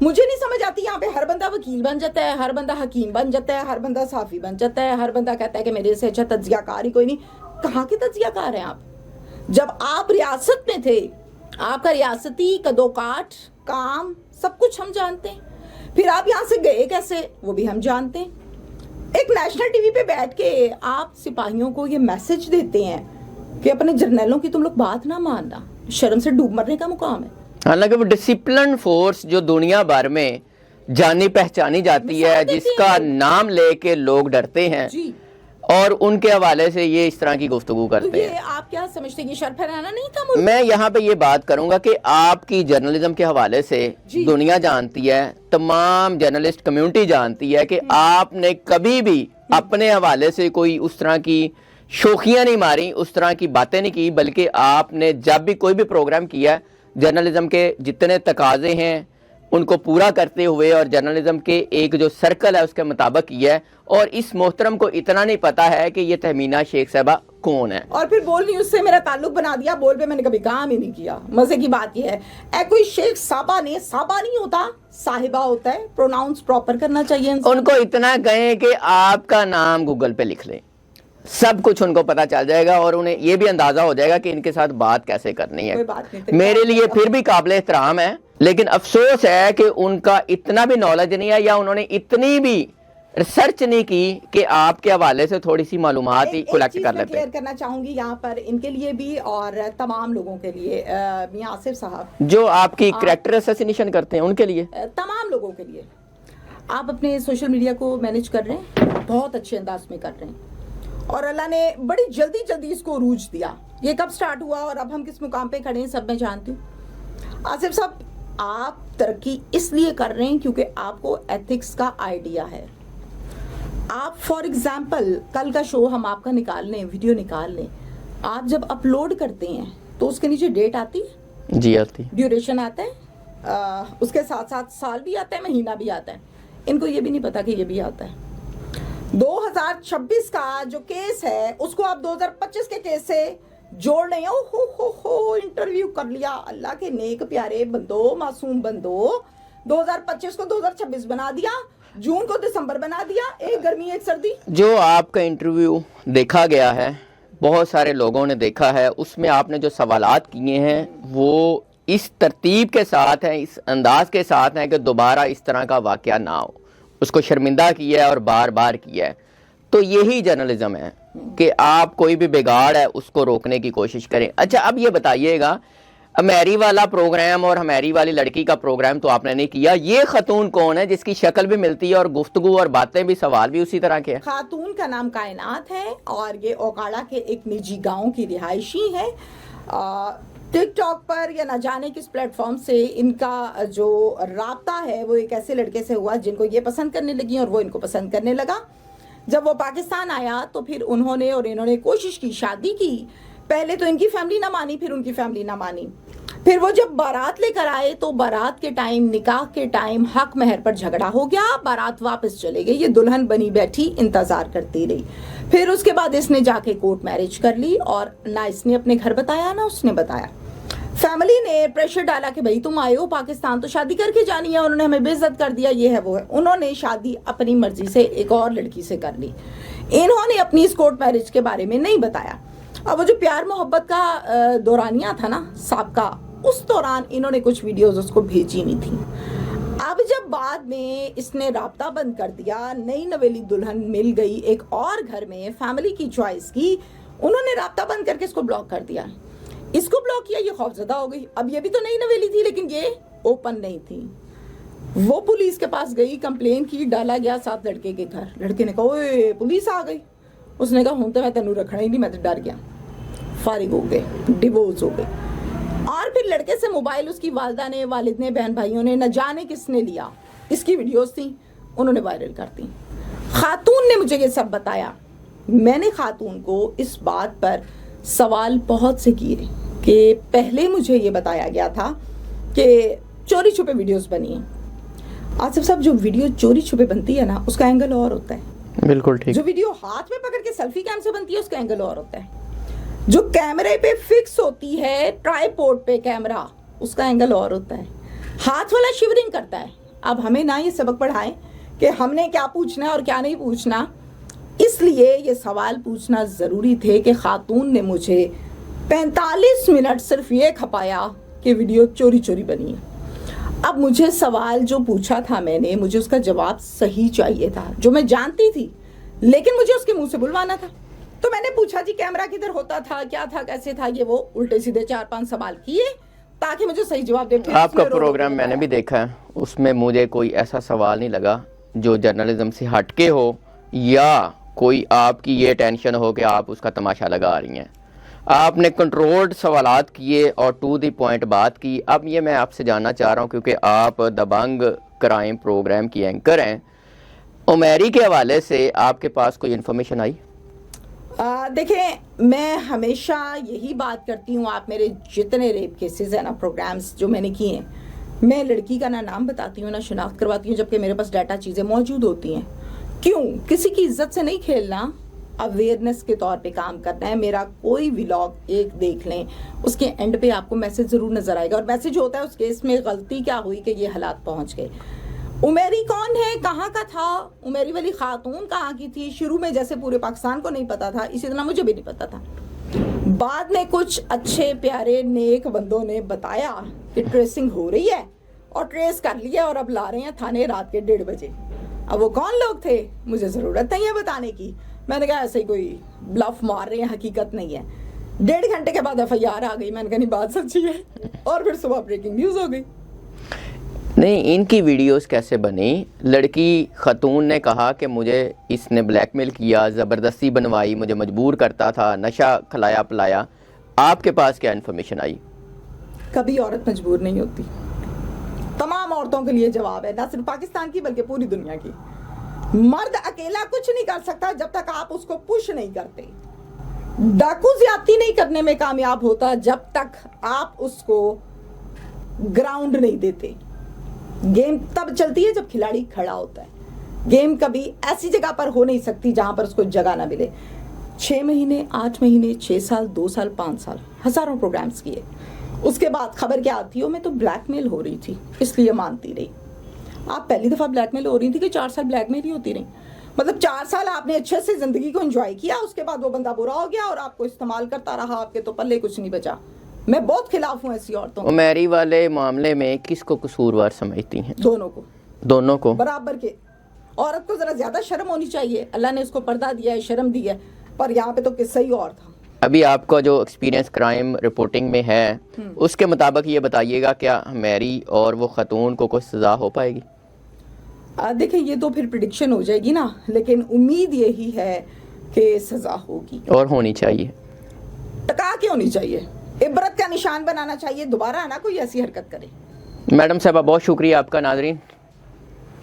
مجھے نہیں سمجھ آتی یہاں پہ ہر بندہ وکیل بن جاتا ہے, ہر بندہ حکیم بن جاتا ہے, ہر بندہ صحافی بن جاتا ہے, ہر بندہ کہتا ہے کہ میرے سے اچھا تجزیہ کار ہی کوئی نہیں. کہاں کے تجزیہ کار ہیں آپ؟ جب آپ ریاست میں تھے, آپ کا ریاستی کدو کاٹ کام سب کچھ ہم جانتے ہیں. پھر آپ یہاں سے گئے کیسے وہ بھی ہم جانتے ہیں. ایک نیشنل ٹی وی پہ بیٹھ کے آپ سپاہیوں کو یہ میسج دیتے ہیں کہ اپنے جرنیلوں کی تم لوگ بات نہ ماننا, شرم سے ڈوب مرنے کا مقام ہے. حالانکہ وہ ڈسپلن فورس جو دنیا بھر میں جانی پہچانی جاتی ہے, جس کا نام لے کے لوگ ڈرتے ہیں, جی, اور ان کے حوالے سے یہ اس طرح کی گفتگو کرتے ہیں. یہ آپ کیا سمجھتے ہیں یہ شر پھیلانا نہیں تھا ملک؟ میں یہاں پہ یہ بات کروں گا کہ آپ کی جرنلزم کے حوالے سے دنیا جانتی ہے, تمام جرنلسٹ کمیونٹی جانتی ہے کہ آپ نے کبھی بھی اپنے حوالے سے کوئی اس طرح کی شوخیاں نہیں ماری, اس طرح کی باتیں نہیں کی, بلکہ آپ نے جب بھی کوئی بھی پروگرام کیا ہے جرنلزم کے جتنے تقاضے ہیں ان کو پورا کرتے ہوئے اور جرنلزم کے ایک جو سرکل ہے اس کے مطابق کیا ہے. اور اس محترم کو اتنا نہیں پتا ہے کہ یہ تہمینہ شیخ صاحبہ کون ہے, اور پھر بول نیوز سے میرا تعلق بنا دیا. بول پہ میں نے کبھی کام ہی نہیں کیا. مزے کی بات یہ ہے کوئی شیخ صاحبہ نہیں ہوتا, صاحبہ ہوتا ہے. پروناؤنس پراپر کرنا چاہیے. ان کو اتنا کہیں کہ آپ کا نام گوگل پہ لکھ لیں, سب کچھ ان کو پتا چل جائے گا, اور انہیں یہ بھی اندازہ ہو جائے گا کہ ان کے ساتھ بات کیسے کرنی ہے. میرے لیے پھر بھی قابل احترام ہے, لیکن افسوس ہے کہ ان کا اتنا بھی نالج نہیں ہے, یا انہوں نے اتنی بھی ریسرچ نہیں کی کہ آپ کے حوالے سے تھوڑی سی معلومات ہی کلیکٹ کر لیتے. کلیئر کرنا چاہوں گی یہاں پر ان کے لیے بھی اور تمام لوگوں کے لیے, میاں آصف صاحب جو آپ کی کریکٹر اسیسینیشن کرتے ہیں ان کے لیے, تمام لوگوں کے لیے, آپ اپنے سوشل میڈیا کو مینج کر رہے ہیں, بہت اچھے انداز میں کر رہے ہیں, اور اللہ نے بڑی جلدی اس کو عروج دیا. یہ کب سٹارٹ ہوا اور اب ہم کس مقام پہ کھڑے ہیں سب میں جانتی ہوں. آصف صاحب آپ ترقی اس لیے کر رہے ہیں کیونکہ آپ کو ایتھکس کا آئیڈیا ہے. آپ فار ایگزامپل کل کا شو ہم آپ کا نکال لیں, ویڈیو نکال لیں, آپ جب اپلوڈ کرتے ہیں تو اس کے نیچے ڈیٹ آتی ہے, جی آتی, ڈیوریشن آتا ہے, اس کے ساتھ ساتھ سال بھی آتا ہے, مہینہ بھی آتا ہے. ان کو یہ بھی نہیں پتا کہ یہ بھی آتا ہے. 2026 کا جو کیس ہے اس کو آپ 2025 کے کیس سے جوڑ لیں. ہو انٹرویو کر لیا. اللہ کے نیک پیارے بندو, معصوم بندو, 2025 کو 2026 بنا دیا, جون کو دسمبر بنا دیا, ایک گرمی ایک سردی. جو آپ کا انٹرویو دیکھا گیا ہے, بہت سارے لوگوں نے دیکھا ہے, اس میں آپ نے جو سوالات کیے ہیں وہ اس ترتیب کے ساتھ ہیں, اس انداز کے ساتھ ہیں کہ دوبارہ اس طرح کا واقعہ نہ ہو. اس کو شرمندہ کیا ہے اور بار بار کیا ہے. تو یہی جرنلزم ہے کہ آپ کوئی بھی بگاڑ ہے اس کو روکنے کی کوشش کریں. اچھا اب یہ بتائیے گا, ہمیری والا پروگرام اور ہمیری والی لڑکی کا پروگرام تو آپ نے نہیں کیا, یہ خاتون کون ہے جس کی شکل بھی ملتی ہے اور گفتگو اور باتیں بھی, سوال بھی اسی طرح کے ہیں؟ خاتون کا نام کائنات ہے اور یہ اوکاڑا کے ایک نجی گاؤں کی رہائشی ہے. ٹک ٹاک پر یا نہ جانے کس پلیٹ فارم سے ان کا جو رابطہ ہے وہ ایک ایسے لڑکے سے ہوا جن کو یہ پسند کرنے لگی اور وہ ان کو پسند کرنے لگا. جب وہ پاکستان آیا تو پھر انہوں نے کوشش کی, شادی کی. پہلے تو ان کی فیملی نہ مانی, پھر ان کی فیملی نہ مانی. پھر وہ جب بارات لے کر آئے تو بارات کے ٹائم, نکاح کے ٹائم حق مہر پر جھگڑا ہو گیا, بارات واپس چلے گئی. یہ دلہن بنی بیٹھی انتظار کرتی رہی. پھر اس کے بعد اس نے جا کے کورٹ میرج کر لی, اور نہ اس نے اپنے گھر بتایا نہ اس نے بتایا. فیملی نے پریشر ڈالا کہ بھائی تم آئے ہو پاکستان تو شادی کر کے جانی ہے, انہوں نے ہمیں بے عزت کر دیا, یہ ہے وہ ہے. انہوں نے شادی اپنی مرضی سے ایک اور لڑکی سے کر لی. انہوں نے اپنی اس کورٹ میرج کے بارے میں نہیں بتایا. اب وہ جو پیار محبت کا دورانیہ تھا نا سابقہ, اس دوران انہوں نے کچھ ویڈیوز اس کو بھیجی نہیں تھی. اب جب بعد میں اس نے رابطہ بند کر دیا, نئی نویلی دلہن مل گئی ایک اور گھر میں, فیملی کی چوائس کی, انہوں نے رابطہ بند کر کے اس کو بلاک کر دیا. اس کو بلاک کیا, یہ خوفزدہ ہو گئی. اب یہ بھی تو نئی نویلی تھی لیکن یہ اوپن نہیں تھی. وہ پولیس کے پاس گئی, کمپلین کی, ڈالا گیا 7 لڑکے کے گھر. لڑکے نے کہا اوے پولیس آ گئی. اس نے کہا ہوں تو میں تینوں رکھنا ہی نہیں, میں تو ڈر گیا. فارغ ہو گئے, ڈیورس ہو گئے. اور پھر لڑکے سے موبائل اس کی والدہ نے, والد نے, بہن بھائیوں نے, نہ جانے کس نے لیا. اس کی ویڈیوز تھیں, انہوں نے وائرل کر دی. خاتون نے مجھے یہ سب بتایا. میں نے خاتون کو اس بات پر سوال بہت سے کیے کہ پہلے مجھے یہ بتایا گیا تھا کہ چوری چھپے ویڈیوز بنی ہیں. آصف صاحب جو ویڈیو چوری چھپے بنتی ہے نا, اس کا اینگل اور ہوتا ہے. بالکل ٹھیک. جو ویڈیو ہاتھ میں پکڑ کے سیلفی کیم سے بنتی ہے اس کا اینگل اور ہوتا ہے. جو کیمرے پہ فکس ہوتی ہے, ٹرائی پورٹ پہ کیمرہ, اس کا اینگل اور ہوتا ہے. ہاتھ والا شیورنگ کرتا ہے, اب ہمیں نہ یہ سبق پڑھائیں کہ ہم نے کیا پوچھنا ہے اور کیا نہیں پوچھنا. اس لیے یہ سوال پوچھنا ضروری تھے کہ خاتون نے مجھے 45 منٹ صرف یہ کھپایا کہ ویڈیو چوری چوری بنی ہے. اب مجھے سوال جو پوچھا تھا میں نے, مجھے اس کا جواب صحیح چاہیے تھا, جو میں جانتی تھی, لیکن مجھے اس کے منہ سے بلوانا تھا. تو میں نے پوچھا جی کیمرہ کدھر ہوتا تھا, کیا تھا, کیسے تھا, یہ وہ الٹے سیدھے 4-5 سوال کیے تاکہ مجھے صحیح جواب دے. آپ کا پروگرام میں نے بھی دیکھا ہے, اس میں مجھے کوئی ایسا سوال نہیں لگا جو جرنلزم سے ہٹ کے ہو یا کوئی آپ کی یہ ٹینشن ہو کہ آپ اس کا تماشا لگا رہی ہیں. آپ نے کنٹرولڈ سوالات کیے اور ٹو دی پوائنٹ بات کی. اب یہ میں آپ سے جاننا چاہ رہا ہوں, کیونکہ آپ دبنگ کرائم پروگرام کی اینکر ہیں, عمیری کے حوالے سے آپ کے پاس کوئی انفارمیشن آئی؟ دیکھیں, میں ہمیشہ یہی بات کرتی ہوں, آپ میرے جتنے ریپ کیسز ہیں نا, پروگرامز جو میں نے کیے ہیں, میں لڑکی کا نہ نام بتاتی ہوں نہ شناخت کرواتی ہوں, جبکہ میرے پاس ڈیٹا چیزیں موجود ہوتی ہیں. کیوں؟ کسی کی عزت سے نہیں کھیلنا, اویئرنیس کے طور پہ کام کرنا ہے. میرا کوئی ولاگ ایک دیکھ لیں, اس کے اینڈ پہ آپ کو میسج ضرور نظر آئے گا, اور میسج ہوتا ہے اس کیس میں غلطی کیا ہوئی کہ یہ حالات پہنچ گئے. عمیری کون ہے, کہاں کا تھا, عمیری والی خاتون کہاں کی تھی, شروع میں جیسے پورے پاکستان کو نہیں پتا تھا, اسی طرح مجھے بھی نہیں پتا تھا. بعد میں کچھ اچھے پیارے نیک بندوں نے بتایا کہ ٹریسنگ ہو رہی ہے, اور ٹریس کر لیا, اور اب لا رہے ہیں تھانے رات کے 1:30 بجے. اب وہ کون لوگ تھے مجھے ضرورت نہیں ہے بتانے کی. میں نے کہا ایسے ہی کوئی بلف مار رہے ہیں, حقیقت نہیں ہے. 1.5 گھنٹے کے بعد FIR آ گئی. میں نے کہا نہیں بات سچی ہے, اور پھر صبح بریکنگ نیوز ہو گئی. نہیں, ان کی ویڈیوز کیسے بنی؟ لڑکی خاتون نے کہا کہ مجھے اس نے بلیک میل کیا, زبردستی بنوائی, مجھے مجبور کرتا تھا, نشہ کھلایا پلایا. آپ کے پاس کیا انفارمیشن آئی؟ کبھی عورت مجبور نہیں ہوتی. تمام عورتوں کے لیے جواب ہے, نہ صرف پاکستان کی بلکہ پوری دنیا کی. مرد اکیلا کچھ نہیں کر سکتا جب تک آپ اس کو پش نہیں کرتے. ڈاکو زیادتی نہیں کرنے میں کامیاب ہوتا جب تک آپ اس کو گراؤنڈ نہیں دیتے. گیم تب چلتی ہے جب کھلاڑی کھڑا ہوتا ہے. گیم کبھی ایسی جگہ پر ہو نہیں سکتی جہاں پر اس کو جگہ نہ ملے. 6 مہینے, 8 مہینے, 6 سال, 2 سال, 5 سال, ہزاروں پروگرامز کیے. اس کے بعد خبر کیا آتی ہو, میں تو بلیک میل ہو رہی تھی اس لیے مانتی رہی. آپ پہلی دفعہ بلیک میل ہو رہی تھی کہ 4 سال بلیک میل ہی ہوتی رہی؟ مطلب 4 سال آپ نے اچھے سے زندگی کو انجوائے کیا, اس کے بعد وہ بندہ برا ہو گیا اور آپ کو استعمال کرتا رہا, آپ کے تو پلے کچھ نہیں بچا. میں بہت خلاف ہوں ایسی عورتوں. عمیری والے معاملے میں کس کو قصوروار سمجھتی ہیں؟ دونوں کو برابر کے. عورت کو ذرا زیادہ شرم ہونی چاہیے, اللہ نے اس کو پردہ دیا ہے, شرم دی ہے, پر یہاں پہ تو قصہ ہی اور تھا. ابھی آپ کا جو ایکسپیرینس کرائم رپورٹنگ میں ہے, اس کے مطابق یہ بتائیے گا کیا عمیری اور وہ خاتون کو کوئی سزا ہو پائے گی؟ دیکھیں, یہ تو پھر پریڈکشن ہو جائے گی نا, لیکن امید یہی ہے کہ سزا ہوگی. اور ہونی چاہیے. ٹکا کے ہونی چاہیے, عبرت کا نشان بنانا چاہیے, دوبارہ نہ کوئی ایسی حرکت کرے. میڈم صاحبہ بہت شکریہ آپ کا. ناظرین,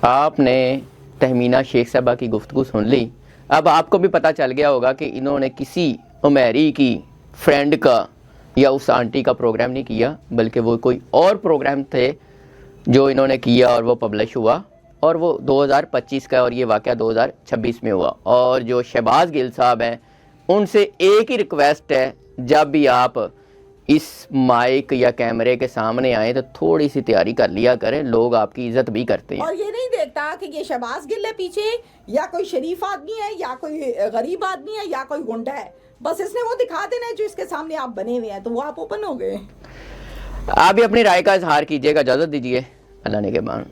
آپ نے تہمینہ شیخ صاحبہ کی گفتگو سن لی. اب آپ کو بھی پتہ چل گیا ہوگا کہ انہوں نے کسی عمیری کی فرینڈ کا یا اس آنٹی کا پروگرام نہیں کیا, بلکہ وہ کوئی اور پروگرام تھے جو انہوں نے کیا اور وہ پبلش ہوا, اور وہ 2025 کا, اور یہ واقعہ 2026 میں ہوا. اور جو شہباز گل صاحب ہیں, ان سے ایک ہی ریکویسٹ ہے, جب بھی آپ اس مائک یا کیمرے کے سامنے آئیں تو تھوڑی سی تیاری کر لیا کریں, لوگ آپ کی عزت بھی کرتے ہیں. اور یہ نہیں دیکھتا کہ یہ شہباز گل ہے پیچھے, یا کوئی شریف آدمی ہے, یا کوئی غریب آدمی ہے, یا کوئی گنڈا ہے. بس اس نے وہ دکھا دینا ہے جو اس کے سامنے آپ بنے ہوئے ہیں, تو وہ آپ اوپن ہو گئے. آپ بھی اپنی رائے کا اظہار کیجیے گا. اجازت دیجیے. اللہ نے کے بان.